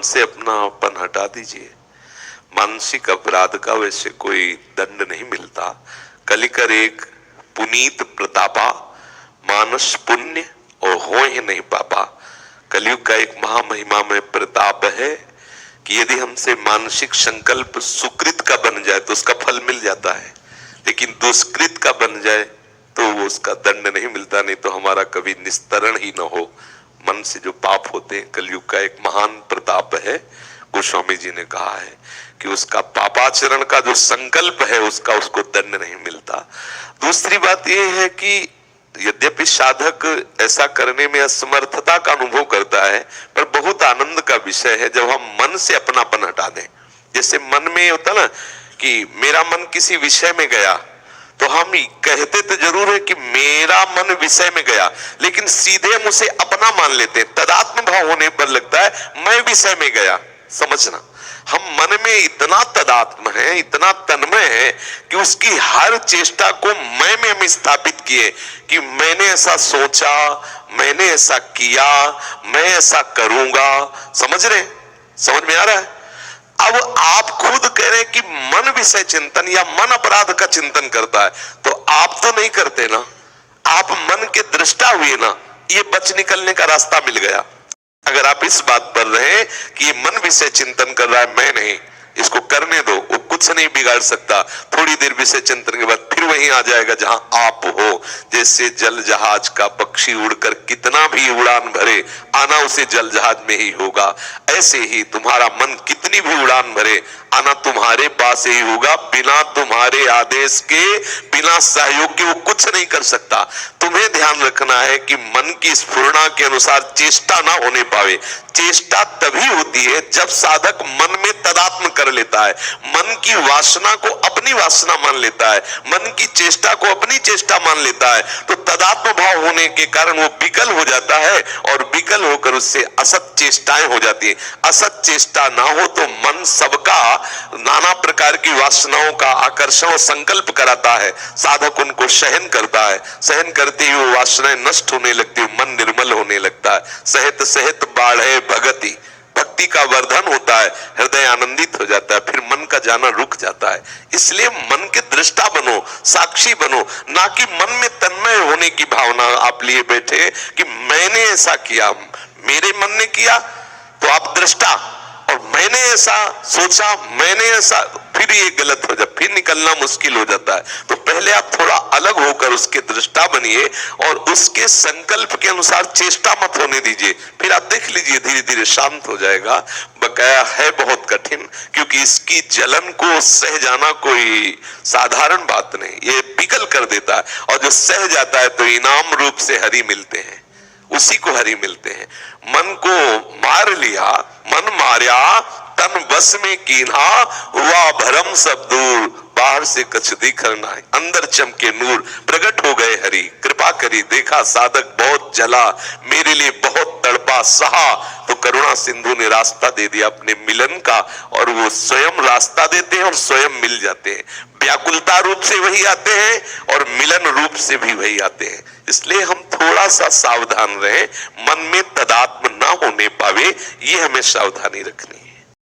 मन से अपनापन हटा दीजिए। मानसिक अपराध का वैसे कोई दंड नहीं मिलता। कलिकर एक पुनीत प्रतापा, मानस पुण्य और हो ही नहीं पापा। कलयुग का एक महामहिमा में प्रताप है कि यदि हमसे मानसिक संकल्प सुकृत का बन जाए तो उसका फल मिल जाता है, लेकिन दुष्कृत का बन जाए तो वो उसका दंड नहीं मिलता। नहीं तो हमारा कभी निस्तरण ही न हो। मन से जो पाप होते हैं, कलयुग का एक महान प्रताप है। गोस्वामी जी ने कहा है कि उसका पापाचरण का जो संकल्प है उसका उसको दंड नहीं मिलता। दूसरी बात यह है कि यद्यपि साधक ऐसा करने में असमर्थता का अनुभव करता है, पर बहुत आनंद का विषय है जब हम मन से अपनापन हटा दें। जैसे मन में होता ना कि मेरा मन किसी विषय में गया, तो हम कहते तो जरूर है कि मेरा मन विषय में गया, लेकिन सीधे हम उसे अपना मान लेते हैं। तदात्म भाव होने पर लगता है मैं विषय में गया। समझना, हम मन में इतना तदात्म है, इतना तन्मय है कि उसकी हर चेष्टा को मैं में हम स्थापित किए कि मैंने ऐसा सोचा, मैंने ऐसा किया, मैं ऐसा करूंगा। समझ रहे, समझ में आ रहा है? अब आप खुद कह रहे हैं कि मन विषय चिंतन या मन अपराध का चिंतन करता है, तो आप तो नहीं करते ना, आप मन के दृष्टा हुए ना। ये बच निकलने का रास्ता मिल गया। अगर आप इस बात पर रहे कि ये मन विषय चिंतन कर रहा है, मैं नहीं, इसको करने दो, वो कुछ नहीं बिगाड़ सकता। थोड़ी देर विषय चिंतन के बाद फिर वहीं आ जाएगा जहां आप हो। जैसे जल जहाज का पक्षी उड़कर कितना भी उड़ान भरे, आना उसे जल जहाज में ही होगा। ऐसे ही तुम्हारा मन कितनी भी उड़ान भरे, आना तुम्हारे पास ही होगा। बिना तुम्हारे आदेश के, बिना सहयोग के वो कुछ नहीं कर सकता। तुम्हें ध्यान रखना है कि मन की स्फुरणा के अनुसार चेष्टा ना होने पावे। चेष्टा तभी होती है जब साधक मन में तदात्म कर लेता है, मन की वासना को अपनी वासना मान लेता है, मन की चेष्टा को अपनी चेष्टा मान लेता है। तो तदात्म भाव होने के कारण वो विकल हो जाता है और विकल होकर उससे असत चेष्टाएं हो जाती है। असत चेष्टा ना हो तो मन सबका नाना प्रकार की वासनाओं का आकर्षण और संकल्प कराता है। साधक उनको सहन करता है, सहन करते ही वो वासनाएं नष्ट होने लगती है, मन निर्मल होने लगता है। सहत सहत बाढ़े भगति, भक्ति का वर्धन होता है, हृदय आनंदित हो जाता है, फिर मन का जाना रुक जाता है। इसलिए मन के दृष्टा बनो, साक्षी बनो, ना कि मन में तन्मय होने की भावना आप लिए बैठे कि मैंने ऐसा किया, मेरे मन ने किया तो आप दृष्टा, और मैंने ऐसा सोचा, मैंने ऐसा, फिर ये गलत हो जाता, फिर निकलना मुश्किल हो जाता है। तो पहले आप थोड़ा अलग होकर उसके दृष्टा बनिए और उसके संकल्प के अनुसार चेष्टा मत होने दीजिए। फिर आप देख लीजिए धीरे धीरे शांत हो जाएगा। बकाया है बहुत कठिन, क्योंकि इसकी जलन को सह जाना कोई साधारण बात नहीं, ये विकल कर देता है। और जो सह जाता है तो इनाम रूप से हरि मिलते हैं, उसी को हरि मिलते हैं। मन को मार लिया, मन मार्या तन बस में कीन्हा, हुआ भरम सब दूर, बाहर से कछ दिखर ना, अंदर चमके नूर, प्रकट हो गए हरि। कृपा करी, देखा साधक बहुत जला, मेरे लिए बहुत तड़पा, सहा तो करुणा सिंधु ने रास्ता दे दिया अपने मिलन का। और वो स्वयं रास्ता देते हैं और स्वयं मिल जाते हैं। व्याकुलता रूप से वही आते हैं और मिलन रूप से भी वही आते हैं। इसलिए हम थोड़ा सा सावधान रहें, मन में तदात्म ना होने पावे, ये हमें सावधानी रखनी है।